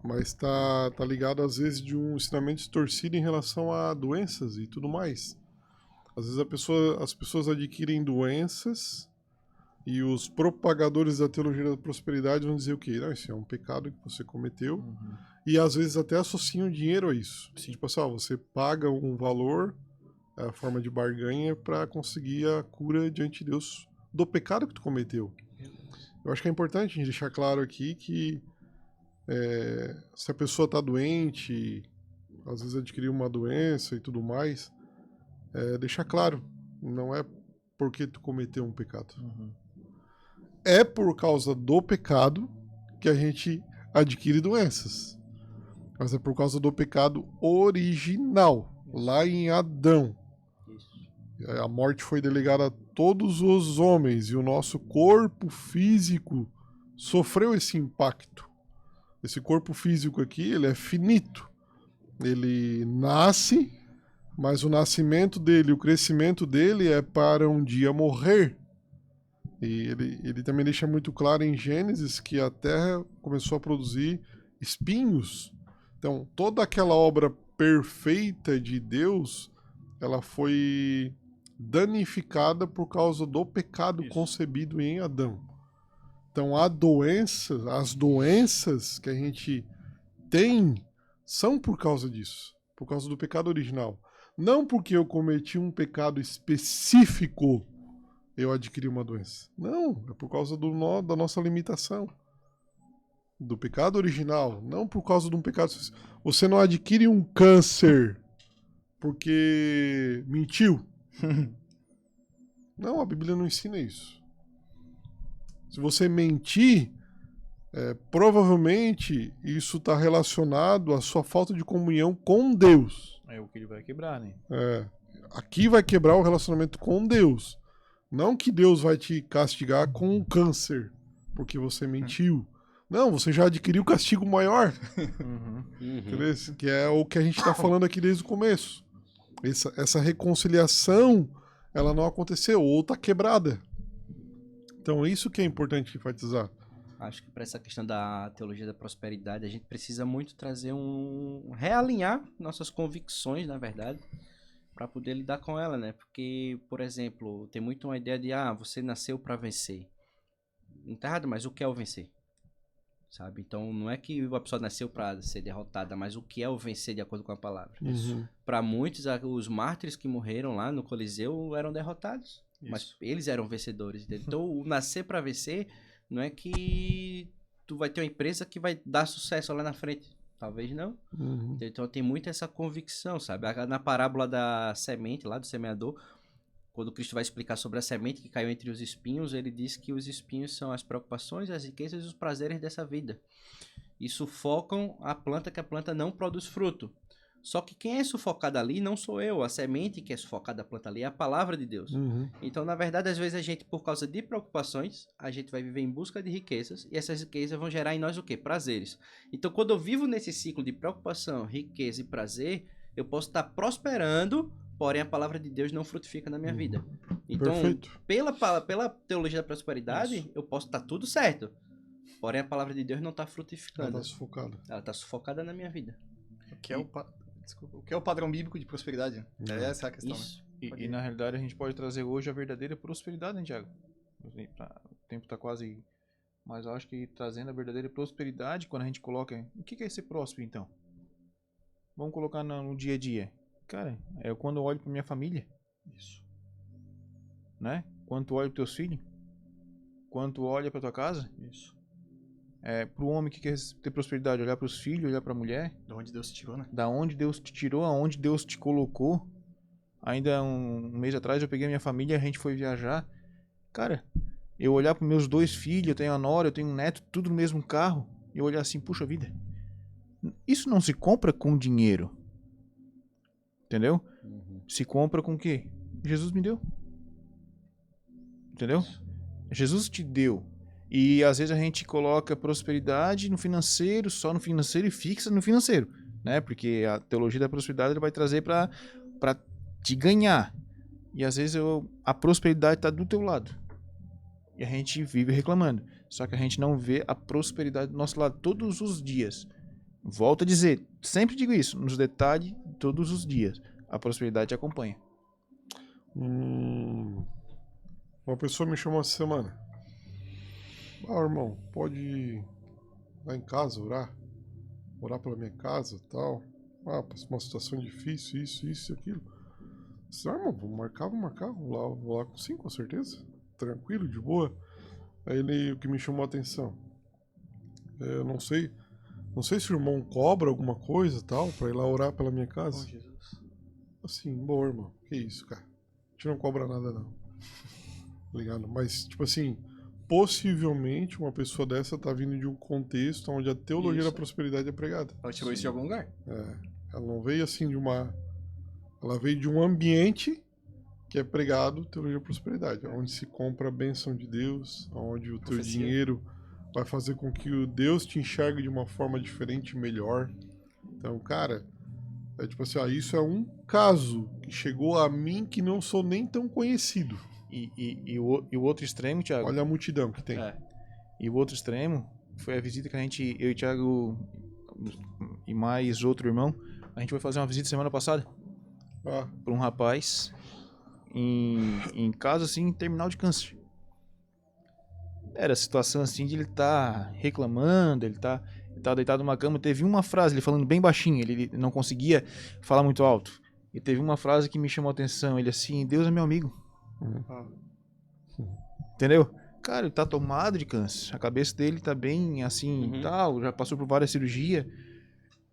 mas tá ligado às vezes de um ensinamento distorcido em relação a doenças e tudo mais. Às vezes as pessoas adquirem doenças e os propagadores da teologia da prosperidade vão dizer o quê? Não, isso é um pecado que você cometeu. E às vezes até associam dinheiro a isso. Tipo assim, você paga um valor, a forma de barganha, para conseguir a cura diante de Deus do pecado que tu cometeu. Eu acho que é importante a gente deixar claro aqui que se a pessoa está doente, às vezes adquiriu uma doença e tudo mais, deixar claro, não é porque tu cometeu um pecado. É por causa do pecado que a gente adquire doenças. Mas é por causa do pecado original, lá em Adão. A morte foi delegada a todos os homens e o nosso corpo físico sofreu esse impacto. Esse corpo físico aqui, ele é finito. Ele nasce, mas o nascimento dele, o crescimento dele é para um dia morrer. E ele também deixa muito claro em Gênesis que a terra começou a produzir espinhos. Então, toda aquela obra perfeita de Deus, ela foi danificada por causa do pecado concebido em Adão. Então, as doenças que a gente tem são por causa disso, por causa do pecado original. Não porque eu cometi um pecado específico, eu adquiri uma doença. Não, é por causa da nossa limitação. Do pecado original, não por causa de um pecado. Você não adquire um câncer porque mentiu. Não, a Bíblia não ensina isso. Se você mentir, provavelmente isso está relacionado à sua falta de comunhão com Deus. É o que ele vai quebrar, né? Aqui vai quebrar o relacionamento com Deus. Não que Deus vai te castigar com um câncer porque você mentiu. Não, você já adquiriu castigo maior. Que é o que a gente está falando aqui desde o começo. Essa reconciliação, ela não aconteceu ou está quebrada. Então isso que é importante enfatizar. Acho que para essa questão da teologia da prosperidade, a gente precisa muito trazer realinhar nossas convicções, na verdade, para poder lidar com ela, né? Porque, por exemplo, tem muito uma ideia de, você nasceu para vencer. Não tá errado, mas o que é o vencer? Sabe? Então, não é que a pessoa nasceu para ser derrotada, mas o que é o vencer de acordo com a palavra. Para muitos, os mártires que morreram lá no Coliseu eram derrotados, mas eles eram vencedores. Então, o nascer para vencer não é que tu vai ter uma empresa que vai dar sucesso lá na frente. Talvez não. Então, tem muito essa convicção, sabe? Na parábola da semente, lá do semeador, quando Cristo vai explicar sobre a semente que caiu entre os espinhos, ele diz que os espinhos são as preocupações, as riquezas e os prazeres dessa vida. e sufocam a planta, que a planta não produz fruto. Só que quem é sufocado ali não sou eu, a semente que é sufocada da planta ali é a palavra de Deus. Então, na verdade, às vezes a gente, por causa de preocupações, a gente vai viver em busca de riquezas, e essas riquezas vão gerar em nós o quê? Prazeres. Então, quando eu vivo nesse ciclo de preocupação, riqueza e prazer, eu posso estar prosperando, porém a palavra de Deus não frutifica na minha vida. Então, Perfeito. pela teologia da prosperidade, eu posso estar tudo certo, porém a palavra de Deus não está Ela frutificando. tá sufocada. Ela está sufocada na minha vida. O que é o padrão bíblico de prosperidade? Essa é a questão, né? Isso. E na realidade a gente pode trazer hoje a verdadeira prosperidade, né, Thiago? O tempo tá quase... Mas eu acho que trazendo a verdadeira prosperidade, quando a gente coloca... O que é ser próspero, então? Vamos colocar no dia a dia. Cara, é quando eu olho pra minha família. Isso. Né? Quando tu olha pros teus filhos. Quando tu olha pra tua casa. Isso. Pro homem que quer ter prosperidade, olhar pros filhos, olhar pra mulher. De onde Deus te tirou, né? Da onde Deus te tirou, aonde Deus te colocou. Ainda um mês atrás eu peguei minha família, a gente foi viajar. Cara, eu olhar pros meus 2 filhos, eu tenho a nora, eu tenho um neto, tudo no mesmo carro. E eu olhar assim, puxa vida. Isso não se compra com dinheiro. Entendeu? Se compra com o quê? Jesus me deu. Entendeu? Jesus te deu. E às vezes a gente coloca prosperidade no financeiro, só no financeiro e fixa no financeiro, né? Porque a teologia da prosperidade ele vai trazer para te ganhar. E às vezes a prosperidade está do teu lado. E a gente vive reclamando. Só que a gente não vê a prosperidade do nosso lado todos os dias. Volto a dizer, sempre digo isso, nos detalhes, todos os dias. A prosperidade te acompanha. Uma pessoa me chamou essa semana. Irmão, pode ir lá em casa orar? Orar pela minha casa e tal. Uma situação difícil, isso e aquilo. Irmão, vou marcar. Vou lá com certeza. Tranquilo, de boa. Aí ele, o que me chamou a atenção. Eu não sei se o irmão cobra alguma coisa e tal, pra ir lá orar pela minha casa. Oh, Jesus. Assim, bom, irmão, que isso, cara. A gente não cobra nada, não. Ligado? Mas, tipo assim, possivelmente uma pessoa dessa tá vindo de um contexto onde a teologia da prosperidade é pregada. Ela tirou isso de algum lugar? Ela não veio assim de uma... Ela veio de um ambiente que é pregado teologia da prosperidade, onde se compra a bênção de Deus, onde o teu Profecia. dinheiro vai fazer com que o Deus te enxergue de uma forma diferente e melhor. Então, cara, é tipo assim, isso é um caso que chegou a mim que não sou nem tão conhecido. E o outro extremo, Thiago... Olha a multidão que tem. E o outro extremo foi a visita que eu e o Thiago e mais outro irmão, a gente foi fazer uma visita semana passada para um rapaz em casa, assim, em terminal de câncer. Era a situação assim de ele tá reclamando, ele tá deitado numa cama. Teve uma frase, ele falando bem baixinho, ele não conseguia falar muito alto. E teve uma frase que me chamou a atenção, ele assim, Deus é meu amigo. Entendeu? Cara, ele tá tomado de câncer. A cabeça dele tá bem assim, tal, já passou por várias cirurgias.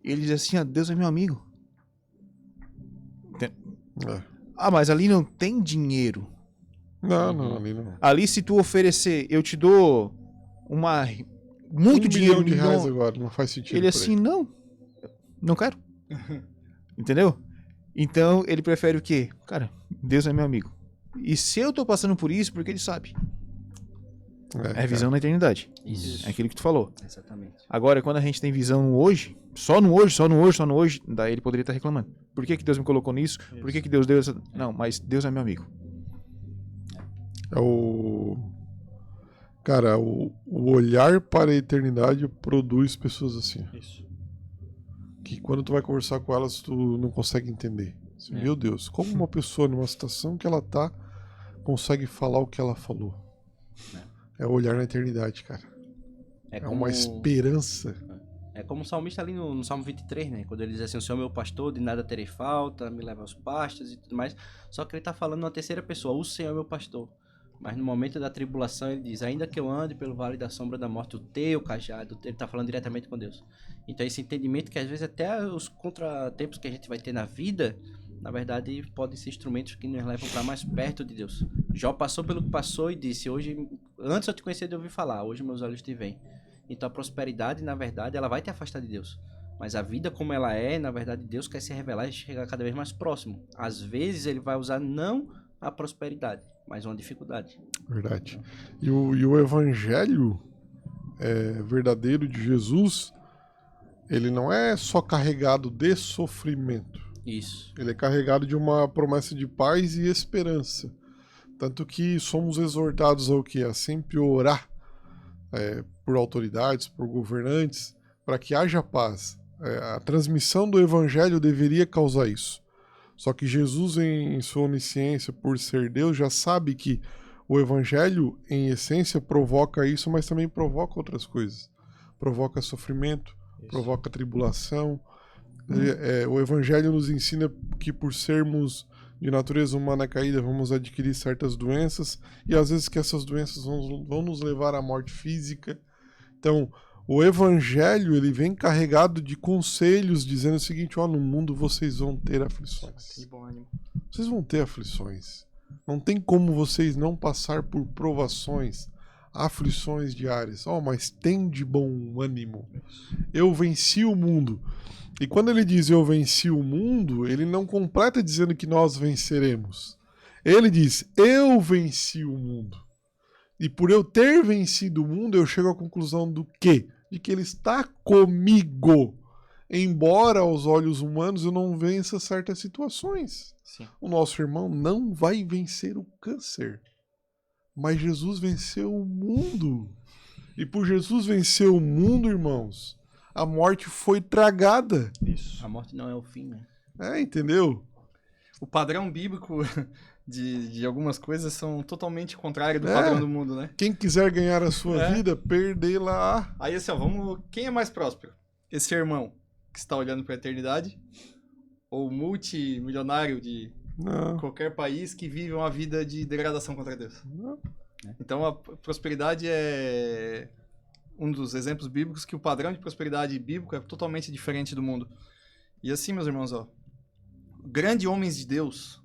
Ele diz assim, Deus é meu amigo. Mas ali não tem dinheiro. Não, ali não. Ali se tu oferecer, eu te dou muito dinheiro, $1 bilhão reais agora, não faz sentido. Ele assim, não quero. Entendeu? Então ele prefere o quê? Cara, Deus é meu amigo. E se eu tô passando por isso, porque ele sabe. É visão na eternidade. Isso. É aquilo que tu falou. Exatamente. Agora, quando a gente tem visão no hoje, só no hoje, daí ele poderia estar reclamando. Por que Deus me colocou nisso? Por que Deus deu essa... Não, mas Deus é meu amigo. Cara, o olhar para a eternidade produz pessoas assim. Isso. Que quando tu vai conversar com elas, tu não consegue entender. Assim, meu Deus, como uma pessoa numa situação que ela tá, consegue falar o que ela falou. É o olhar na eternidade, cara. É uma esperança. É como o salmista ali no Salmo 23, né? Quando ele diz assim, o Senhor é meu pastor, de nada terei falta, me leva aos pastos e tudo mais. Só que ele tá falando na terceira pessoa, o Senhor é meu pastor. Mas no momento da tribulação ele diz, ainda que eu ande pelo vale da sombra da morte, o teu cajado, ele tá falando diretamente com Deus. Então esse entendimento que às vezes até os contratempos que a gente vai ter na vida, na verdade podem ser instrumentos que nos levam para mais perto de Deus. Jó passou pelo que passou e disse, hoje, antes eu te conhecer de ouvir falar, hoje meus olhos te veem. Então a prosperidade, na verdade, ela vai te afastar de Deus. Mas a vida como ela é, na verdade, Deus quer se revelar e chegar cada vez mais próximo. Às vezes ele vai usar não a prosperidade, mas uma dificuldade. Verdade. E o evangelho verdadeiro de Jesus, ele não é só carregado de sofrimento. Isso. Ele é carregado de uma promessa de paz e esperança. Tanto que somos exortados ao quê? A sempre orar por autoridades, por governantes, para que haja paz. A transmissão do evangelho deveria causar isso. Só que Jesus, em sua onisciência, por ser Deus, já sabe que o evangelho, em essência, provoca isso, mas também provoca outras coisas. Provoca sofrimento, provoca tribulação. O evangelho nos ensina que, por sermos de natureza humana caída, vamos adquirir certas doenças, e às vezes que essas doenças vão nos levar à morte física. Então, o evangelho, ele vem carregado de conselhos, dizendo o seguinte: no mundo vocês vão ter aflições. Que bom ânimo. Vocês vão ter aflições. Não tem como vocês não passar por provações, aflições diárias. Mas tem de bom ânimo. Eu venci o mundo. E quando ele diz eu venci o mundo, ele não completa dizendo que nós venceremos. Ele diz, eu venci o mundo. E por eu ter vencido o mundo, eu chego à conclusão do quê? De que ele está comigo. Embora aos olhos humanos eu não vença certas situações. Sim. O nosso irmão não vai vencer o câncer. Mas Jesus venceu o mundo. E por Jesus vencer o mundo, irmãos, a morte foi tragada. Isso. A morte não é o fim, né? Entendeu? O padrão bíblico de algumas coisas são totalmente contrário do padrão do mundo, né? Quem quiser ganhar a sua vida, perdê-la. Aí assim, quem é mais próspero? Esse irmão que está olhando para a eternidade ou multimilionário de qualquer país que vive uma vida de degradação contra Deus? Não. Então a prosperidade é um dos exemplos bíblicos que o padrão de prosperidade bíblico é totalmente diferente do mundo. E assim, meus irmãos, grandes homens de Deus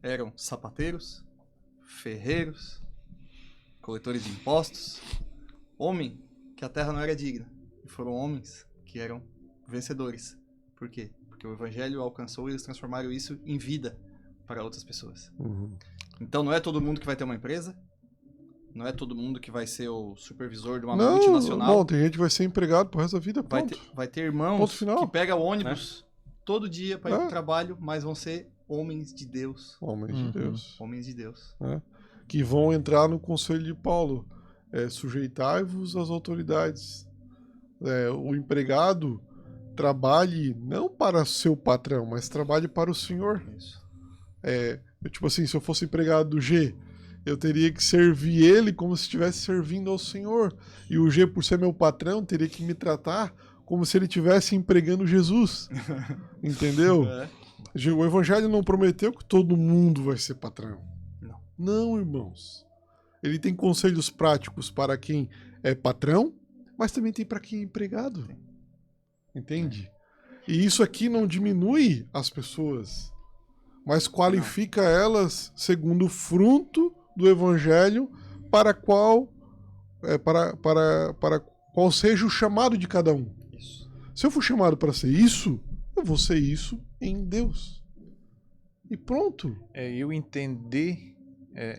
eram sapateiros, ferreiros, coletores de impostos, homem que a terra não era digna. E foram homens que eram vencedores. Por quê? Porque o evangelho alcançou e eles transformaram isso em vida para outras pessoas. Uhum. Então não é todo mundo que vai ter uma empresa, não é todo mundo que vai ser o supervisor de uma multinacional. Não, tem gente que vai ser empregado pro resto da vida, ponto. Vai ter irmãos que pegam o ônibus todo dia para ir pro trabalho, mas vão ser homens de Deus. Homens de Deus. Homens de Deus. Que vão entrar no conselho de Paulo. Sujeitai-vos às autoridades. O empregado trabalhe não para seu patrão, mas trabalhe para o Senhor. Isso. Tipo assim, se eu fosse empregado do G, eu teria que servir ele como se estivesse servindo ao Senhor. E o G, por ser meu patrão, teria que me tratar como se ele estivesse empregando Jesus. Entendeu? O Evangelho não prometeu que todo mundo vai ser patrão. Não, irmãos. Ele tem conselhos práticos para quem é patrão, mas também tem para quem é empregado. Entende? E isso aqui não diminui as pessoas, mas qualifica elas segundo o fruto do Evangelho para qual seja o chamado de cada um. Isso. Se eu for chamado para ser isso, eu vou ser isso em Deus. E pronto. Eu entender,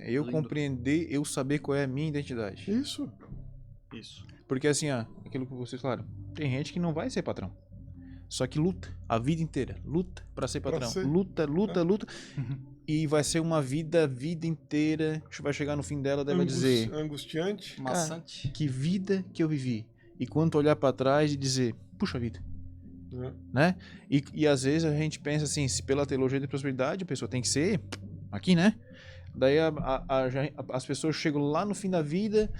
eu Lindo. compreender, eu saber qual é a minha identidade. Isso. Porque assim, aquilo que vocês falaram, tem gente que não vai ser patrão. Só que luta a vida inteira, luta para ser patrão, luta, e vai ser uma vida inteira, vai chegar no fim dela, deve dizer, angustiante, maçante. Que vida que eu vivi. E quando olhar para trás e dizer, puxa vida, né? E às vezes a gente pensa assim, se pela teologia de prosperidade a pessoa tem que ser aqui, né? Daí as pessoas chegam lá no fim da vida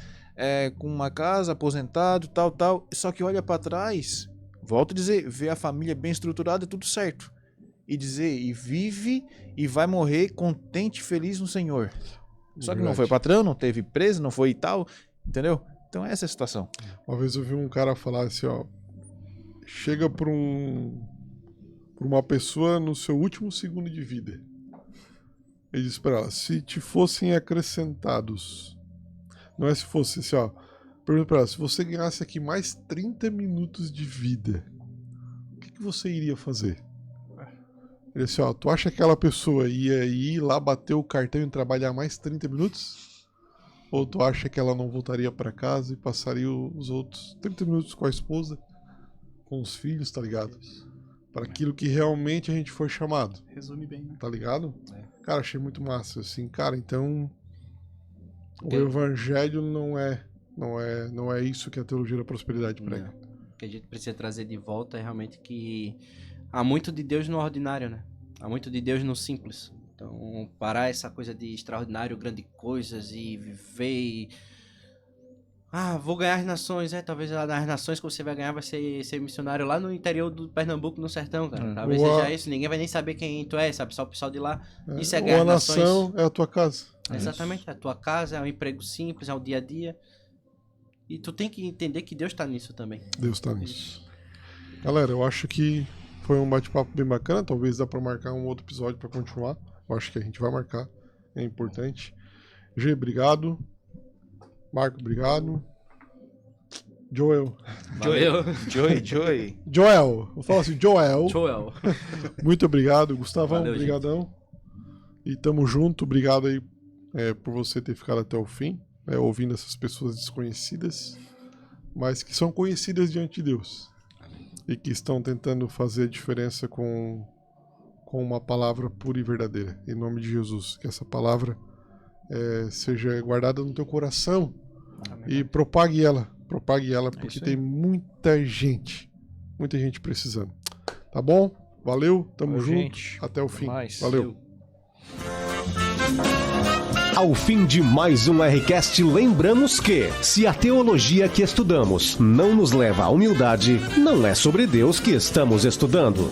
com uma casa, aposentado, tal, só que olha para trás, volto a dizer, vê a família bem estruturada, tudo certo. E dizer, e vive e vai morrer contente e feliz no Senhor. Só que não foi patrão, não teve preso, não foi tal, entendeu? Então essa é a situação. Uma vez eu vi um cara falar assim, chega para uma pessoa no seu último segundo de vida. Ele diz para ela, se te fossem acrescentados, não é se fosse assim, Pergunta pra ela, se você ganhasse aqui mais 30 minutos de vida, o que você iria fazer? Ele disse, ó, tu acha que aquela pessoa ia ir lá bater o cartão e trabalhar mais 30 minutos? Ou tu acha que ela não voltaria pra casa e passaria os outros 30 minutos com a esposa, com os filhos, tá ligado? Para aquilo que realmente a gente foi chamado. Resume bem, né? Tá ligado? Cara, achei muito massa, assim, cara, então o Ok. evangelho não é isso que a teologia da prosperidade prega. O que a gente precisa trazer de volta é realmente que há muito de Deus no ordinário, né? Há muito de Deus no simples. Então, parar essa coisa de extraordinário, grandes coisas e viver e... vou ganhar as nações. Talvez lá nas nações que você vai ganhar vai ser missionário lá no interior do Pernambuco, no sertão, cara. Talvez seja isso. Ninguém vai nem saber quem tu é, sabe? Só o pessoal de lá. Isso é ganhar Ou a as nações. nação é a tua casa. Exatamente. É a tua casa, é um emprego simples, é o dia a dia. E tu tem que entender que Deus tá nisso também. Deus tá nisso. Galera, eu acho que foi um bate-papo bem bacana. Talvez dá pra marcar um outro episódio pra continuar. Eu acho que a gente vai marcar. É importante. G, obrigado. Marco, obrigado. Joel. Valeu. Joel. Eu falo assim, Joel. Joel. Muito obrigado. Gustavão, Valeu, brigadão. E tamo junto. Obrigado aí por você ter ficado até o fim, ouvindo essas pessoas desconhecidas, mas que são conhecidas diante de Deus. E que estão tentando fazer a diferença com uma palavra pura e verdadeira. Em nome de Jesus. Que essa palavra seja guardada no teu coração. Amém. E propague ela. Porque tem muita gente precisando. Tá bom? Valeu, tamo junto. Gente. Até o fim. Valeu. Ao fim de mais um Rcast, lembramos que, se a teologia que estudamos não nos leva à humildade, não é sobre Deus que estamos estudando.